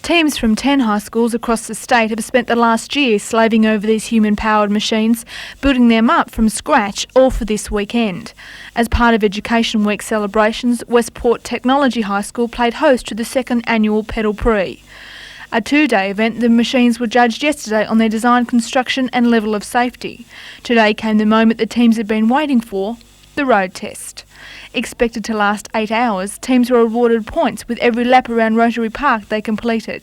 Teams from 10 high schools across the state have spent the last year slaving over these human-powered machines, building them up from scratch, all for this weekend. As part of Education Week celebrations, Westport Technology High School played host to the second annual Pedal Prix. A two-day event, the machines were judged yesterday on their design, construction and level of safety. Today came the moment the teams had been waiting for, the road test. Expected to last 8 hours, teams were awarded points with every lap around Rotary Park they completed.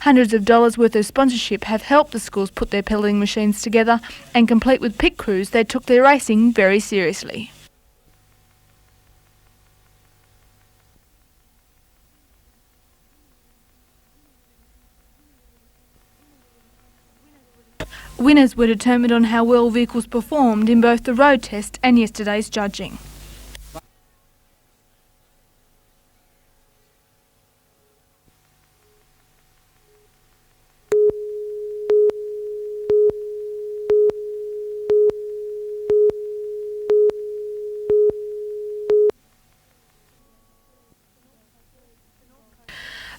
Hundreds of dollars worth of sponsorship have helped the schools put their pedaling machines together, and complete with pit crews, they took their racing very seriously. Winners were determined on how well vehicles performed in both the road test and yesterday's judging.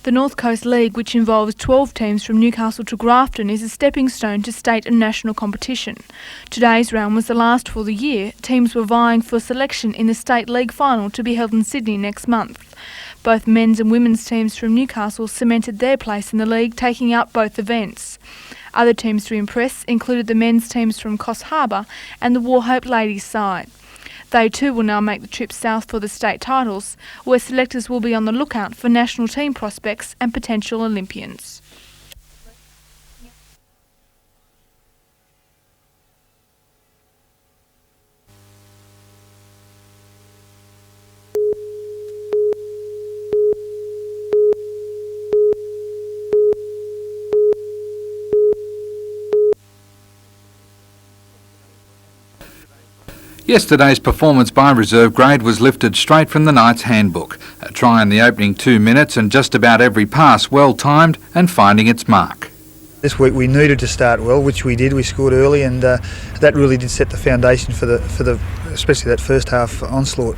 The North Coast League, which involves 12 teams from Newcastle to Grafton, is a stepping stone to state and national competition. Today's round was the last for the year. Teams were vying for selection in the State League final to be held in Sydney next month. Both men's and women's teams from Newcastle cemented their place in the league, taking up both events. Other teams to impress included the men's teams from Coffs Harbour and the Warhope ladies side. They too will now make the trip south for the state titles, where selectors will be on the lookout for national team prospects and potential Olympians. Yesterday's performance by reserve grade was lifted straight from the Knights handbook. A try in the opening 2 minutes and just about every pass well timed and finding its mark. This week we needed to start well, which we did. We scored early, and that really did set the foundation for the especially that first half onslaught.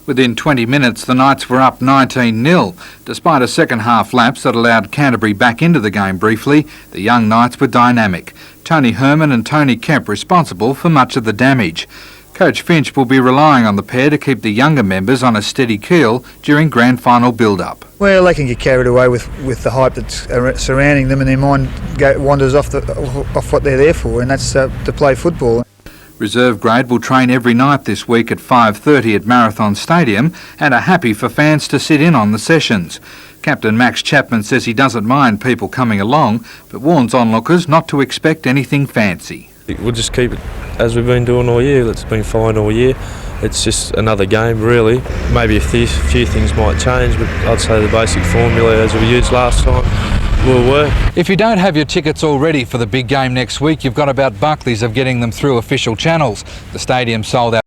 Within 20 minutes, the Knights were up 19-0. Despite a second half lapse that allowed Canterbury back into the game briefly, the young Knights were dynamic. Tony Herman and Tony Kemp responsible for much of the damage. Coach Finch will be relying on the pair to keep the younger members on a steady keel during grand final build-up. Well, they can get carried away with the hype that's surrounding them, and their mind wanders off what they're there for, and that's to play football. Reserve grade will train every night this week at 5:30 at Marathon Stadium and are happy for fans to sit in on the sessions. Captain Max Chapman says he doesn't mind people coming along, but warns onlookers not to expect anything fancy. We'll just keep it as we've been doing all year. It's been fine all year. It's just another game, really. Maybe a few things might change, but I'd say the basic formula as we used last time will work. If you don't have your tickets already for the big game next week, you've got about Buckley's of getting them through official channels. The stadium's sold out.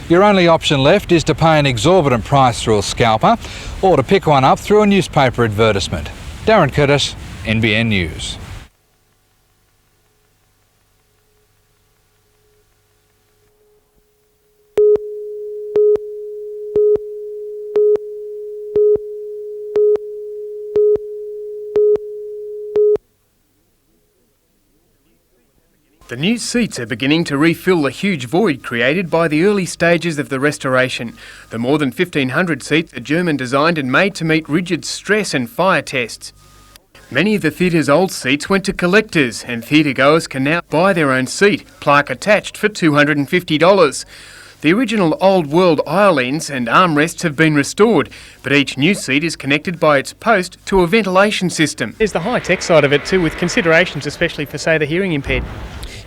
Your only option left is to pay an exorbitant price through a scalper or to pick one up through a newspaper advertisement. Darren Curtis, NBN News. The new seats are beginning to refill the huge void created by the early stages of the restoration. The more than 1,500 seats are German-designed and made to meet rigid stress and fire tests. Many of the theatre's old seats went to collectors, and theatregoers can now buy their own seat, plaque attached, for $250. The original Old World aisle ends and armrests have been restored, but each new seat is connected by its post to a ventilation system. There's the high-tech side of it too, with considerations especially for, say, the hearing impaired.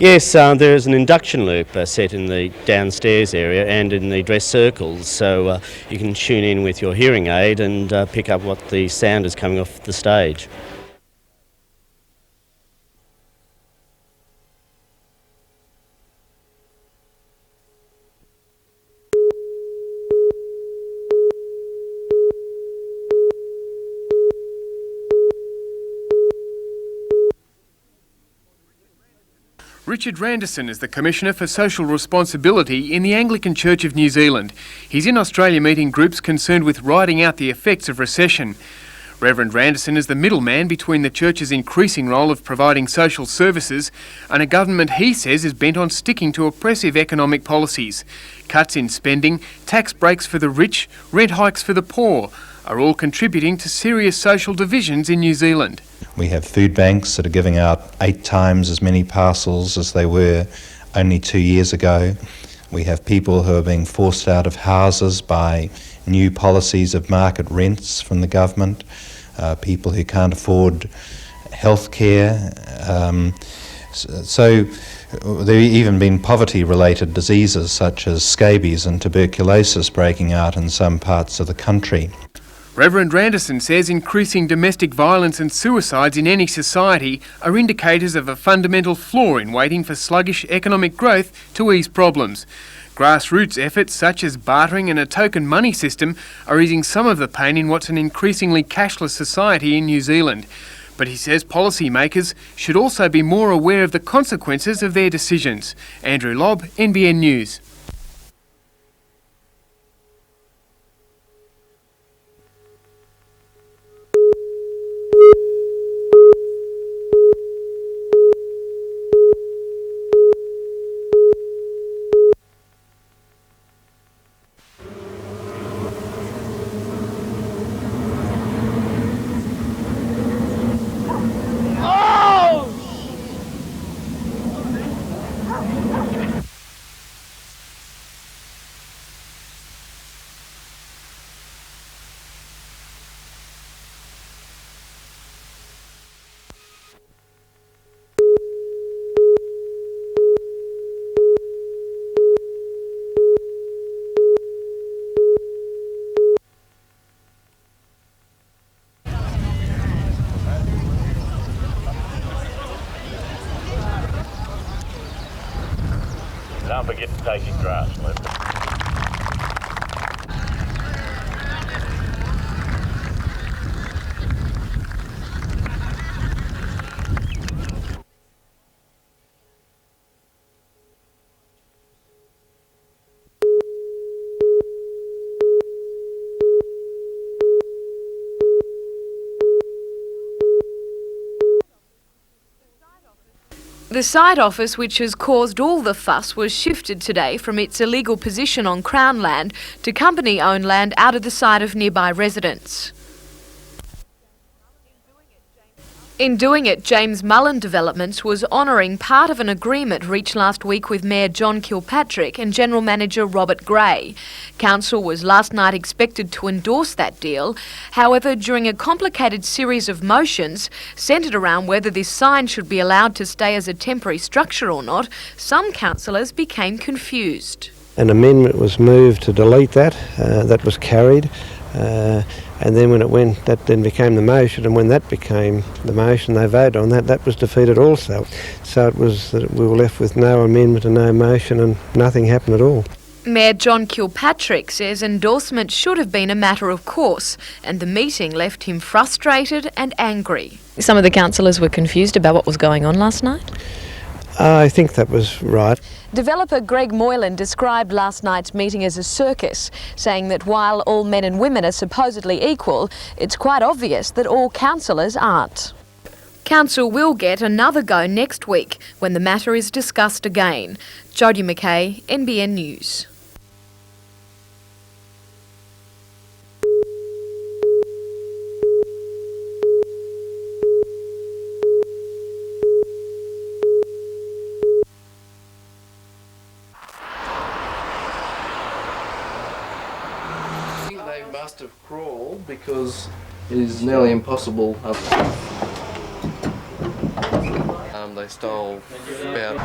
Yes, there is an induction loop set in the downstairs area and in the dress circles, so you can tune in with your hearing aid and pick up what the sound is coming off the stage. Richard Randerson is the Commissioner for Social Responsibility in the Anglican Church of New Zealand. He's in Australia meeting groups concerned with riding out the effects of recession. Reverend Randerson is the middleman between the church's increasing role of providing social services and a government he says is bent on sticking to oppressive economic policies. Cuts in spending, tax breaks for the rich, rent hikes for the poor are all contributing to serious social divisions in New Zealand. We have food banks that are giving out 8 times as many parcels as they were only 2 years ago. We have people who are being forced out of houses by new policies of market rents from the government, people who can't afford health care. So there have even been poverty-related diseases such as scabies and tuberculosis breaking out in some parts of the country. Reverend Randerson says increasing domestic violence and suicides in any society are indicators of a fundamental flaw in waiting for sluggish economic growth to ease problems. Grassroots efforts such as bartering and a token money system are easing some of the pain in what's an increasingly cashless society in New Zealand. But he says policymakers should also be more aware of the consequences of their decisions. Andrew Lobb, NBN News. Don't forget to take your grass, Lip. The site office, which has caused all the fuss, was shifted today from its illegal position on Crown land to company-owned land out of the sight of nearby residents. In doing it, James Mullen Developments was honouring part of an agreement reached last week with Mayor John Kilpatrick and General Manager Robert Gray. Council was last night expected to endorse that deal. However, during a complicated series of motions centred around whether this sign should be allowed to stay as a temporary structure or not, some councillors became confused. An amendment was moved to delete that. That was carried. And then when it went, that then became the motion, and when that became the motion, they voted on that. That was defeated also. So it was that we were left with no amendment and no motion, and nothing happened at all. Mayor John Kilpatrick says endorsement should have been a matter of course, and the meeting left him frustrated and angry. Some of the councillors were confused about what was going on last night? I think that was right. Developer Greg Moylan described last night's meeting as a circus, saying that while all men and women are supposedly equal, it's quite obvious that all councillors aren't. Council will get another go next week when the matter is discussed again. Jodie McKay, NBN News. They must have crawled because it is nearly impossible. They stole about...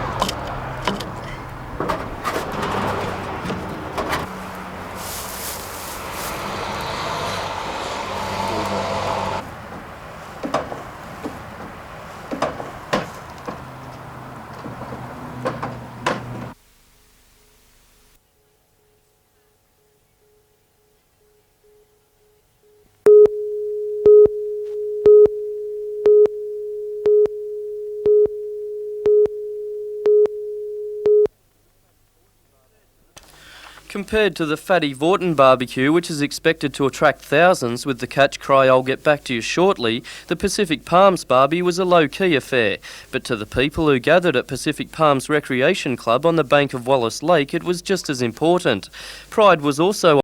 Compared to the Fatty Vorton barbecue, which is expected to attract thousands with the catch cry "I'll get back to you shortly," the Pacific Palms barbie was a low-key affair. But to the people who gathered at Pacific Palms Recreation Club on the bank of Wallace Lake, it was just as important. Pride was also on.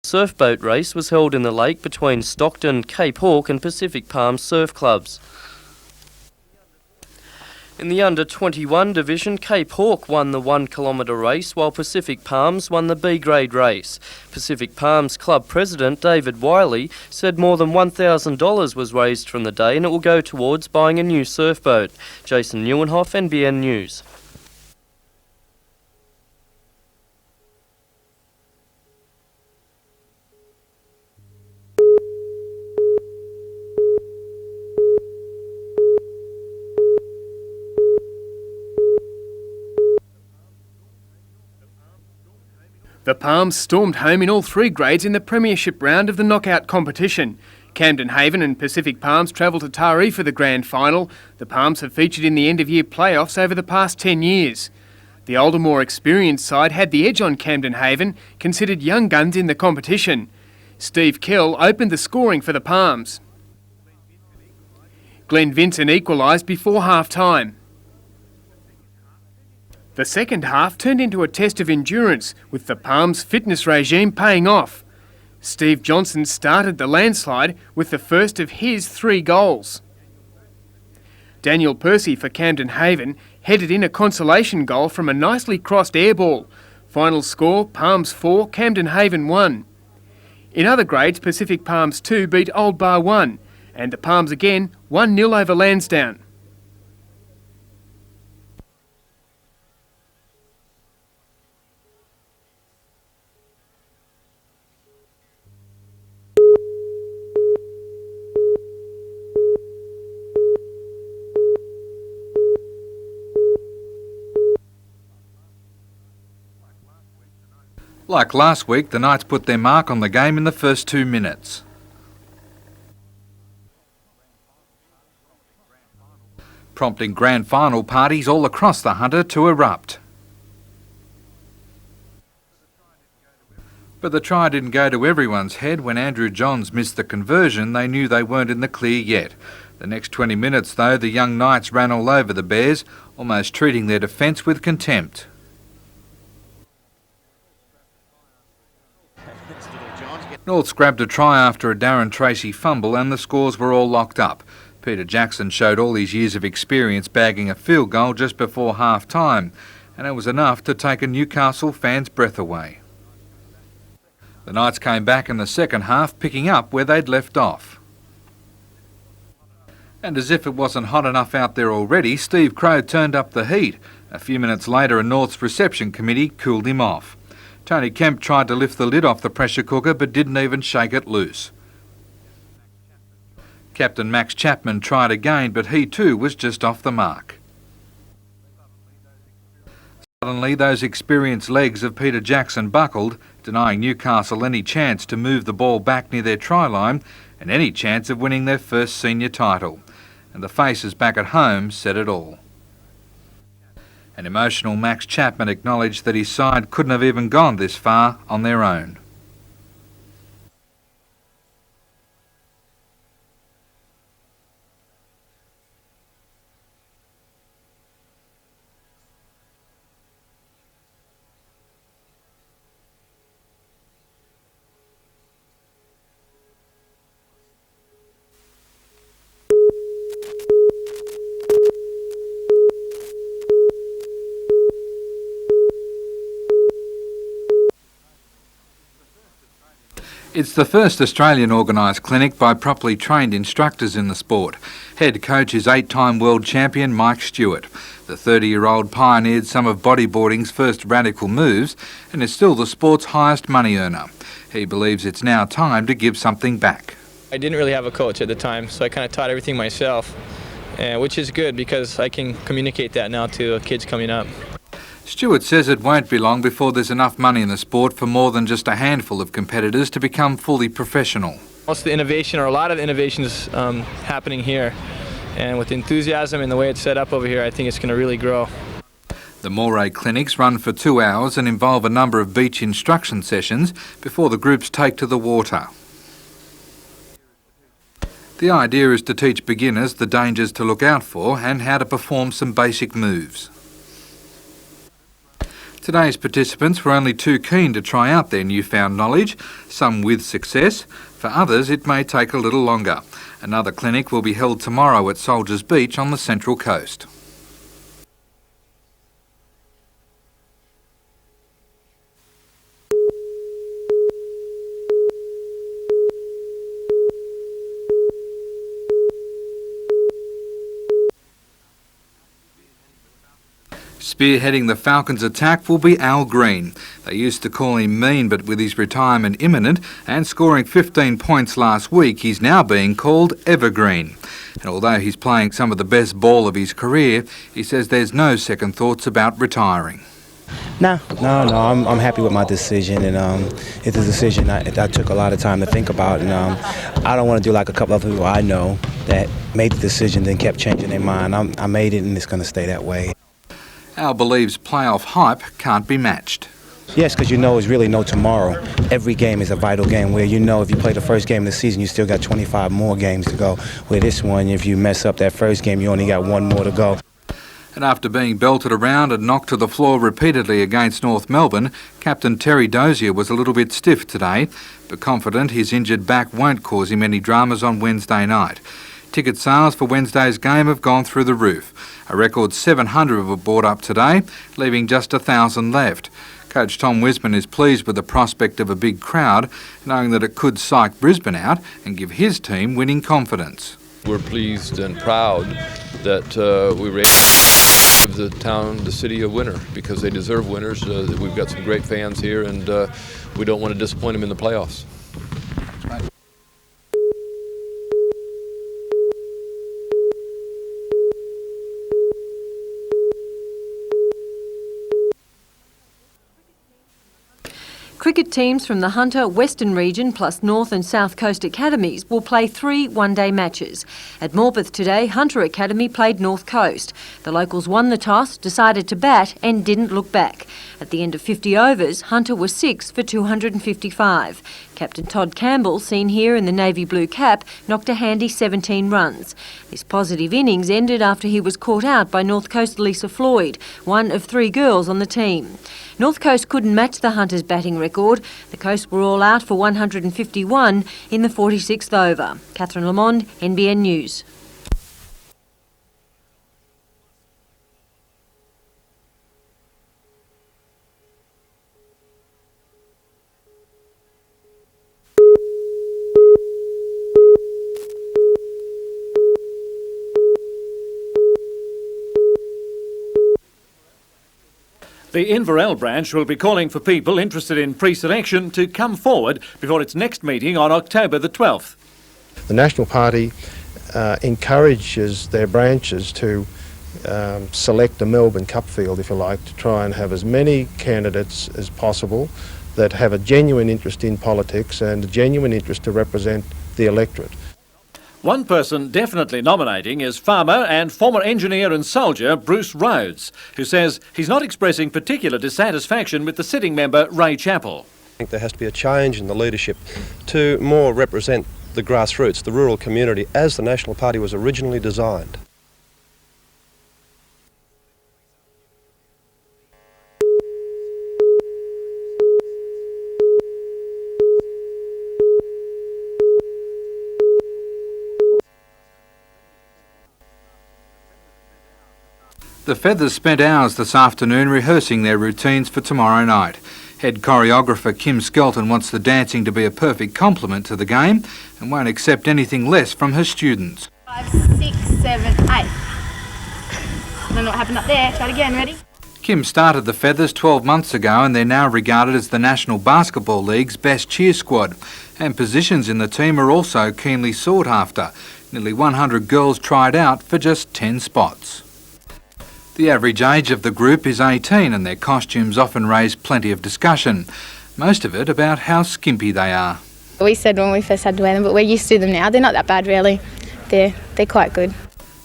A surfboat race was held in the lake between Stockton, Cape Hawke and Pacific Palms surf clubs. In the under-21 division, Cape Hawke won the 1 kilometre race while Pacific Palms won the B-grade race. Pacific Palms Club President David Wiley said more than $1,000 was raised from the day and it will go towards buying a new surfboat. Jason Neuenhoff, NBN News. The Palms stormed home in all 3 grades in the premiership round of the knockout competition. Camden Haven and Pacific Palms travel to Taree for the grand final. The Palms have featured in the end-of-year playoffs over the past 10 years. The older, more experienced side had the edge on Camden Haven, considered young guns in the competition. Steve Kell opened the scoring for the Palms. Glenn Vincent equalised before half-time. The second half turned into a test of endurance, with the Palms fitness regime paying off. Steve Johnson started the landslide with the first of his 3 goals. Daniel Percy for Camden Haven headed in a consolation goal from a nicely crossed air ball. Final score, Palms 4, Camden Haven 1. In other grades, Pacific Palms 2 beat Old Bar 1, and the Palms again 1-0 over Lansdowne. Like last week, the Knights put their mark on the game in the first 2 minutes. Prompting grand final parties all across the Hunter to erupt. But the try didn't go to everyone's head. When Andrew Johns missed the conversion, they knew they weren't in the clear yet. The next 20 minutes, though, the young Knights ran all over the Bears, almost treating their defence with contempt. Norths grabbed a try after a Darren Tracy fumble and the scores were all locked up. Peter Jackson showed all his years of experience bagging a field goal just before half-time, and it was enough to take a Newcastle fan's breath away. The Knights came back in the second half, picking up where they'd left off. And as if it wasn't hot enough out there already, Steve Crowe turned up the heat. A few minutes later, a Norths reception committee cooled him off. Tony Kemp tried to lift the lid off the pressure cooker but didn't even shake it loose. Captain Max Chapman tried again, but he too was just off the mark. Suddenly those experienced legs of Peter Jackson buckled, denying Newcastle any chance to move the ball back near their try line and any chance of winning their first senior title. And the faces back at home said it all. An emotional Max Chapman acknowledged that his side couldn't have even gone this far on their own. It's the first Australian organised clinic by properly trained instructors in the sport. Head coach is 8-time world champion Mike Stewart. The 30-year-old pioneered some of bodyboarding's first radical moves and is still the sport's highest money earner. He believes it's now time to give something back. I didn't really have a coach at the time, so I kind of taught everything myself, which is good because I can communicate that now to kids coming up. Stewart says it won't be long before there's enough money in the sport for more than just a handful of competitors to become fully professional. Most of the innovation, or a lot of the innovations happening here, and with enthusiasm and the way it's set up over here, I think it's going to really grow. The Moray clinics run for 2 hours and involve a number of beach instruction sessions before the groups take to the water. The idea is to teach beginners the dangers to look out for and how to perform some basic moves. Today's participants were only too keen to try out their newfound knowledge, some with success. For others, it may take a little longer. Another clinic will be held tomorrow at Soldiers Beach on the Central Coast. Spearheading the Falcons' attack will be Al Green. They used to call him mean, but with his retirement imminent and scoring 15 points last week, he's now being called Evergreen. And although he's playing some of the best ball of his career, he says there's no second thoughts about retiring. No, I'm happy with my decision, and it's a decision I took a lot of time to think about, and I don't want to do like a couple of people I know that made the decision then kept changing their mind. I made it, and it's going to stay that way. Al believes playoff hype can't be matched. Yes, because you know there's really no tomorrow. Every game is a vital game where you know if you play the first game of the season, you still got 25 more games to go. Where this one, if you mess up that first game, you only got one more to go. And after being belted around and knocked to the floor repeatedly against North Melbourne, Captain Terry Dozier was a little bit stiff today, but confident his injured back won't cause him any dramas on Wednesday night. Ticket sales for Wednesday's game have gone through the roof. A record 700 were bought up today, leaving just 1,000 left. Coach Tom Wisman is pleased with the prospect of a big crowd, knowing that it could psych Brisbane out and give his team winning confidence. We're pleased and proud that we were able to give the city a winner, because they deserve winners. We've got some great fans here, and we don't want to disappoint them in the playoffs. Cricket teams from the Hunter Western region plus North and South Coast academies will play 3 one-day matches. At Morpeth today, Hunter Academy played North Coast. The locals won the toss, decided to bat and didn't look back. At the end of 50 overs, Hunter was 6 for 255. Captain Todd Campbell, seen here in the navy blue cap, knocked a handy 17 runs. This positive innings ended after he was caught out by North Coast Lisa Floyd, one of 3 girls on the team. North Coast couldn't match the Hunters' batting record. The Coast were all out for 151 in the 46th over. Catherine Lamond, NBN News. The Inverell branch will be calling for people interested in pre-selection to come forward before its next meeting on October the 12th. The National Party encourages their branches to select a Melbourne Cup field, if you like, to try and have as many candidates as possible that have a genuine interest in politics and a genuine interest to represent the electorate. One person definitely nominating is farmer and former engineer and soldier Bruce Rhodes, who says he's not expressing particular dissatisfaction with the sitting member Ray Chappell. I think there has to be a change in the leadership to more represent the grassroots, the rural community, as the National Party was originally designed. The Feathers spent hours this afternoon rehearsing their routines for tomorrow night. Head choreographer Kim Skelton wants the dancing to be a perfect complement to the game and won't accept anything less from her students. 5, 6, 7, 8. I don't know what happened up there. Try it again. Ready? Kim started the Feathers 12 months ago and they're now regarded as the National Basketball League's best cheer squad. And positions in the team are also keenly sought after. Nearly 100 girls tried out for just 10 spots. The average age of the group is 18 and their costumes often raise plenty of discussion, most of it about how skimpy they are. We said when we first had to wear them, but we're used to them now. They're not that bad really. They're quite good.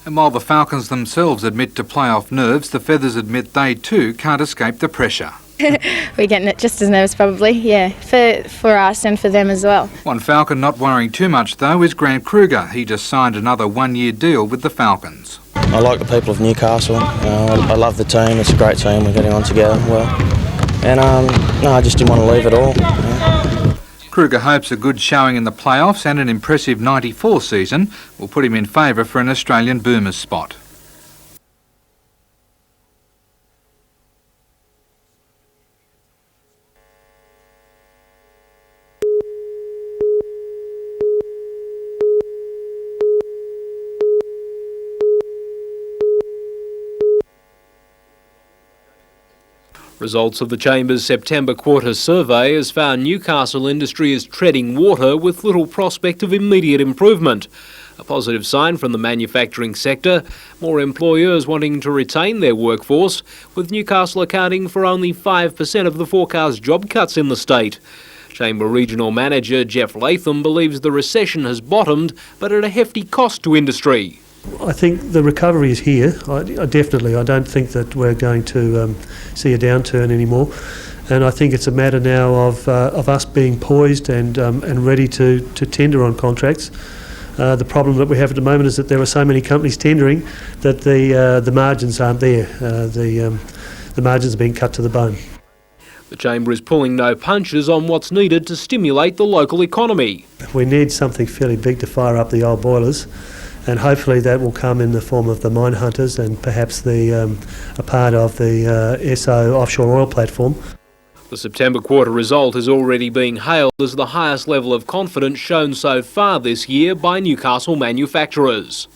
And while the Falcons themselves admit to playoff nerves, the Feathers admit they too can't escape the pressure. We're getting it just as nervous probably, yeah, for us and for them as well. One Falcon not worrying too much though is Grant Kruger. He just signed another one-year deal with the Falcons. I like the people of Newcastle. I love the team. It's a great team. We're getting on together well. And no, I just didn't want to leave at all. Kruger hopes a good showing in the playoffs and an impressive 94 season will put him in favour for an Australian Boomers spot. Results of the Chamber's September quarter survey has found Newcastle industry is treading water with little prospect of immediate improvement. A positive sign from the manufacturing sector, more employers wanting to retain their workforce, with Newcastle accounting for only 5% of the forecast job cuts in the state. Chamber Regional Manager Jeff Latham believes the recession has bottomed, but at a hefty cost to industry. I think the recovery is here. I don't think that we're going to see a downturn anymore, and I think it's a matter now of us being poised and ready to tender on contracts. The problem that we have at the moment is that there are so many companies tendering that the margins aren't there. The margins are being cut to the bone. The Chamber is pulling no punches on what's needed to stimulate the local economy. We need something fairly big to fire up the old boilers, and hopefully that will come in the form of the mine hunters and perhaps a part of the SO offshore oil platform. The September quarter result is already being hailed as the highest level of confidence shown so far this year by Newcastle manufacturers.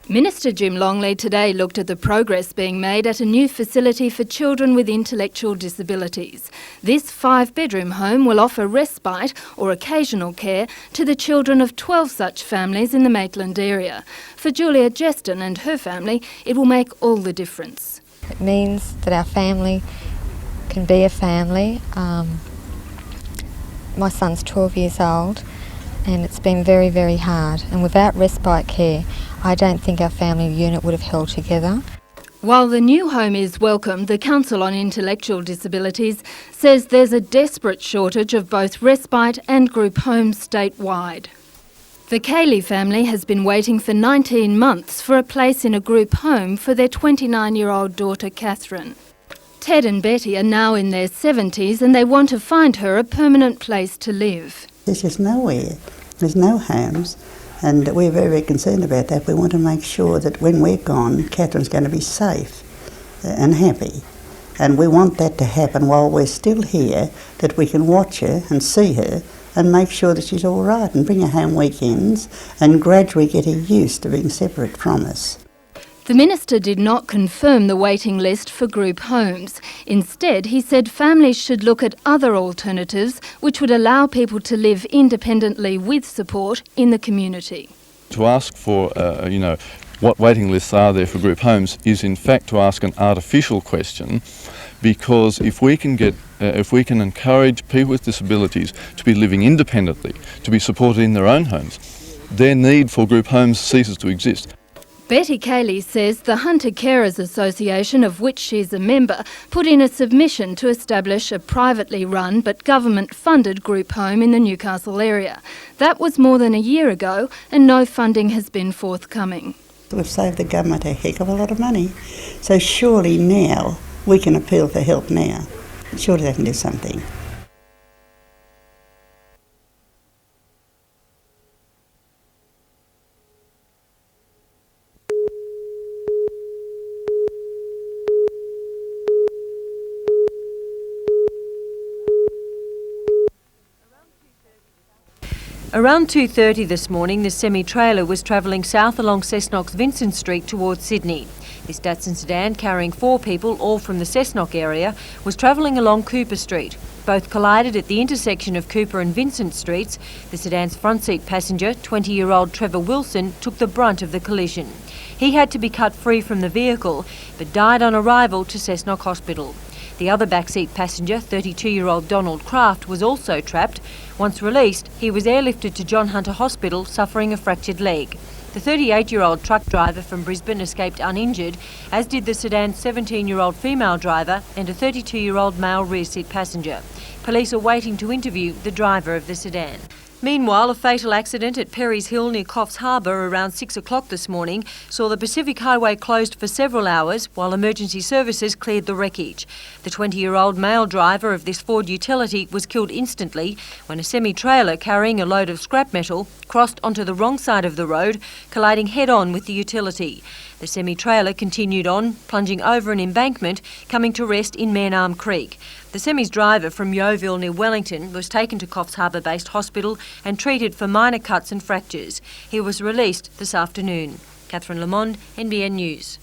Minister Jim Longley today looked at the progress being made at a new facility for children with intellectual disabilities. This 5-bedroom home will offer respite or occasional care to the children of 12 such families in the Maitland area. For Julia Jeston and her family, it will make all the difference. It means that our family can be a family. My son's 12 years old and it's been very, very hard, and without respite care I don't think our family unit would have held together. While the new home is welcome, the Council on Intellectual Disabilities says there's a desperate shortage of both respite and group homes statewide. The Cayley family has been waiting for 19 months for a place in a group home for their 29-year-old daughter Catherine. Ted and Betty are now in their 70s and they want to find her a permanent place to live. There's just nowhere. There's no homes, and we're very, very concerned about that. We want to make sure that when we're gone, Catherine's going to be safe and happy. And we want that to happen while we're still here, that we can watch her and see her and make sure that she's all right and bring her home weekends and gradually get her used to being separate from us. The Minister did not confirm the waiting list for group homes. Instead, he said families should look at other alternatives which would allow people to live independently with support in the community. To ask for, what waiting lists are there for group homes is in fact to ask an artificial question, because if we can encourage people with disabilities to be living independently, to be supported in their own homes, their need for group homes ceases to exist. Betty Cayley says the Hunter Carers Association, of which she's a member, put in a submission to establish a privately run but government-funded group home in the Newcastle area. That was more than a year ago and no funding has been forthcoming. We've saved the government a heck of a lot of money. So surely now we can appeal for help now. Surely they can do something. Around 2:30 this morning, the semi-trailer was travelling south along Cessnock's Vincent Street towards Sydney. This Datsun sedan, carrying 4 people, all from the Cessnock area, was travelling along Cooper Street. Both collided at the intersection of Cooper and Vincent Streets. The sedan's front seat passenger, 20-year-old Trevor Wilson, took the brunt of the collision. He had to be cut free from the vehicle, but died on arrival to Cessnock Hospital. The other backseat passenger, 32-year-old Donald Kraft, was also trapped. Once released, he was airlifted to John Hunter Hospital, suffering a fractured leg. The 38-year-old truck driver from Brisbane escaped uninjured, as did the sedan's 17-year-old female driver and a 32-year-old male rear seat passenger. Police are waiting to interview the driver of the sedan. Meanwhile, a fatal accident at Perry's Hill near Coffs Harbour around 6 o'clock this morning saw the Pacific Highway closed for several hours while emergency services cleared the wreckage. The 20-year-old male driver of this Ford utility was killed instantly when a semi-trailer carrying a load of scrap metal crossed onto the wrong side of the road, colliding head-on with the utility. The semi-trailer continued on, plunging over an embankment, coming to rest in Marearm Creek. The semi's driver from Yeoville near Wellington was taken to Coffs Harbour-based hospital and treated for minor cuts and fractures. He was released this afternoon. Catherine Lamond, NBN News.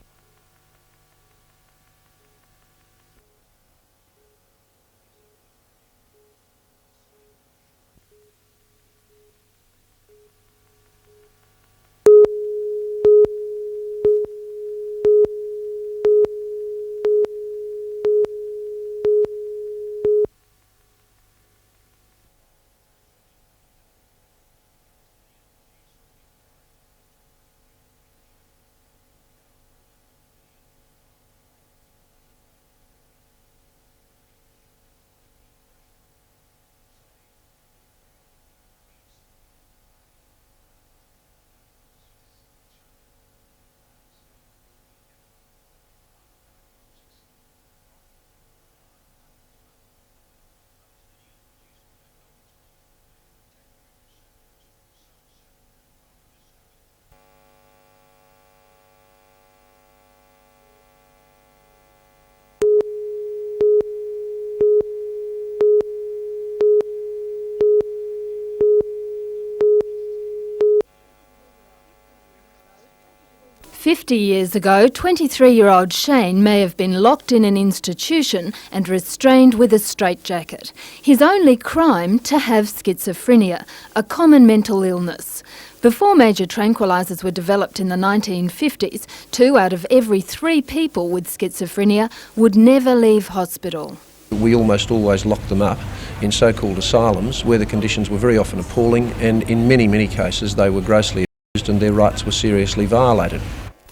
"50 years ago, 23-year-old Shane may have been locked in an institution and restrained with a straitjacket. His only crime, to have schizophrenia, a common mental illness. Before major tranquilizers were developed in the 1950s, 2 out of every 3 people with schizophrenia would never leave hospital. We almost always locked them up in so-called asylums where the conditions were very often appalling, and in many, many cases they were grossly abused and their rights were seriously violated.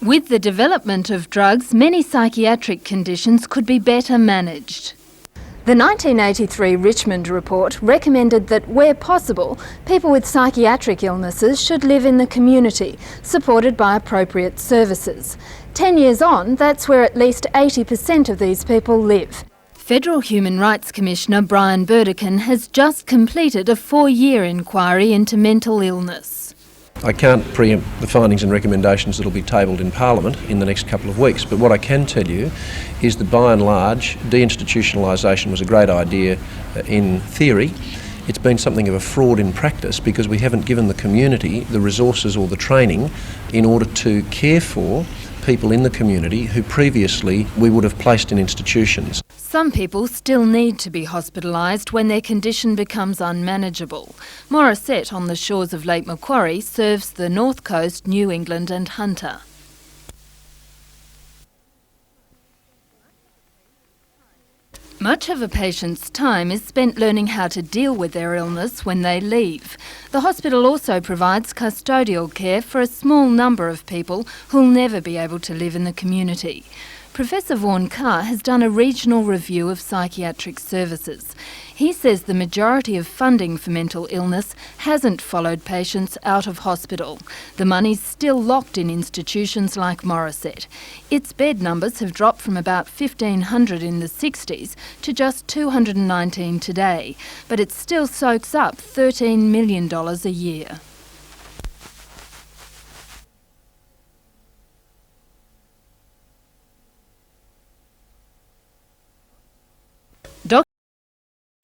With the development of drugs, many psychiatric conditions could be better managed. The 1983 Richmond report recommended that, where possible, people with psychiatric illnesses should live in the community, supported by appropriate services. 10 years on, that's where at least 80% of these people live. Federal Human Rights Commissioner Brian Burdekin has just completed a 4-year inquiry into mental illness. I can't preempt the findings and recommendations that will be tabled in Parliament in the next couple of weeks, but what I can tell you is that by and large deinstitutionalisation was a great idea in theory. It's been something of a fraud in practice because we haven't given the community the resources or the training in order to care for people in the community who previously we would have placed in institutions. Some people still need to be hospitalised when their condition becomes unmanageable. Morisset on the shores of Lake Macquarie serves the North Coast, New England and Hunter. Much of a patient's time is spent learning how to deal with their illness when they leave. The hospital also provides custodial care for a small number of people who'll never be able to live in the community. Professor Vaughan Carr has done a regional review of psychiatric services. He says the majority of funding for mental illness hasn't followed patients out of hospital. The money's still locked in institutions like Morisset. Its bed numbers have dropped from about 1,500 in the 60s to just 219 today, but it still soaks up $13 million a year.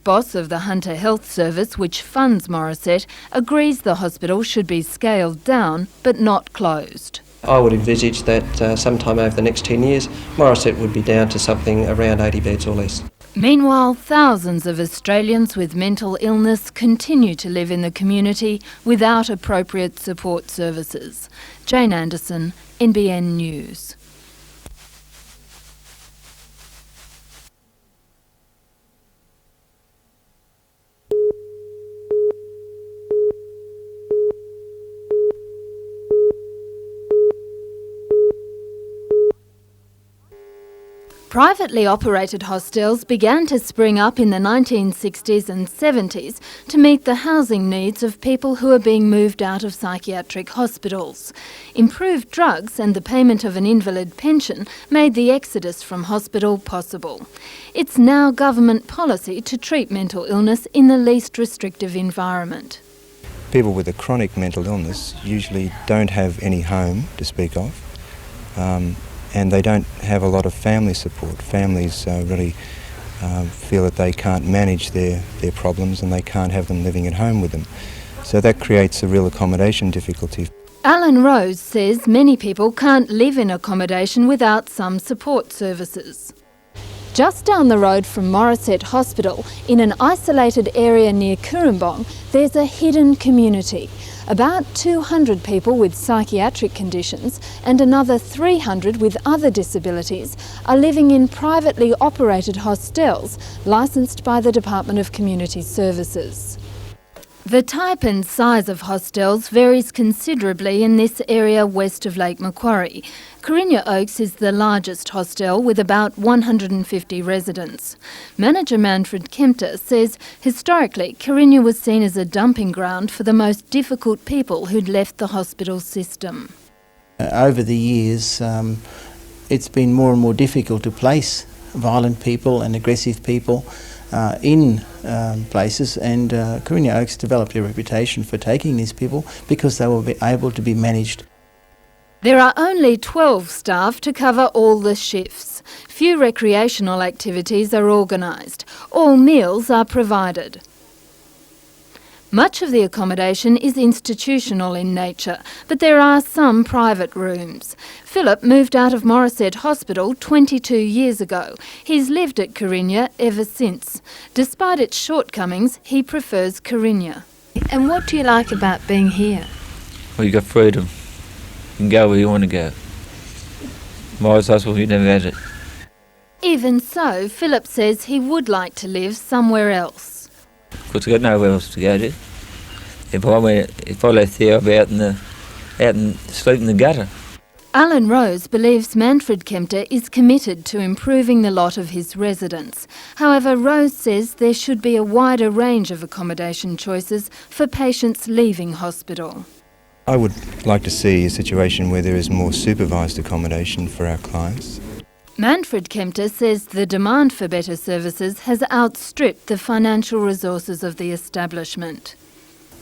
Boss of the Hunter Health Service, which funds Morisset, agrees the hospital should be scaled down but not closed. I would envisage that sometime over the next 10 years, Morisset would be down to something around 80 beds or less. Meanwhile, thousands of Australians with mental illness continue to live in the community without appropriate support services. Jane Anderson, NBN News. Privately operated hostels began to spring up in the 1960s and 70s to meet the housing needs of people who are being moved out of psychiatric hospitals. Improved drugs and the payment of an invalid pension made the exodus from hospital possible. It's now government policy to treat mental illness in the least restrictive environment. People with a chronic mental illness usually don't have any home to speak of. And they don't have a lot of family support. Families really feel that they can't manage their problems and they can't have them living at home with them. So that creates a real accommodation difficulty. Alan Rose says many people can't live in accommodation without some support services. Just down the road from Morisset Hospital, in an isolated area near Kurumbong, there's a hidden community. About 200 people with psychiatric conditions and another 300 with other disabilities are living in privately operated hostels licensed by the Department of Community Services. The type and size of hostels varies considerably in this area west of Lake Macquarie. Carinya Oaks is the largest hostel with about 150 residents. Manager Manfred Kempter says historically Carinya was seen as a dumping ground for the most difficult people who'd left the hospital system. Over the years it's been more and more difficult to place violent people and aggressive people in places, and Carinya Oaks developed a reputation for taking these people because they were able to be managed. There are only 12 staff to cover all the shifts. Few recreational activities are organised. All meals are provided. Much of the accommodation is institutional in nature, but there are some private rooms. Philip moved out of Morisset Hospital 22 years ago. He's lived at Carinya ever since. Despite its shortcomings, he prefers Carinya. And what do you like about being here? Well, you got freedom. You can go where you want to go. Morisset Hospital, you never had it. Even so, Philip says he would like to live somewhere else. Because I've got nowhere else to go to. If I left here, I'd be out and sleep in the gutter. Alan Rose believes Manfred Kempter is committed to improving the lot of his residents. However, Rose says there should be a wider range of accommodation choices for patients leaving hospital. I would like to see a situation where there is more supervised accommodation for our clients. Manfred Kempter says the demand for better services has outstripped the financial resources of the establishment.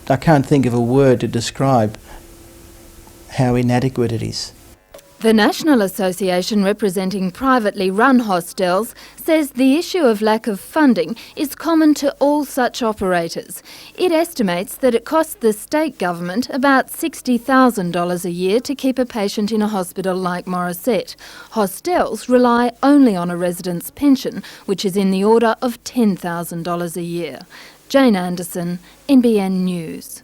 I can't think of a word to describe how inadequate it is. The National Association representing privately run hostels says the issue of lack of funding is common to all such operators. It estimates that it costs the state government about $60,000 a year to keep a patient in a hospital like Morisset. Hostels rely only on a resident's pension, which is in the order of $10,000 a year. Jane Anderson, NBN News.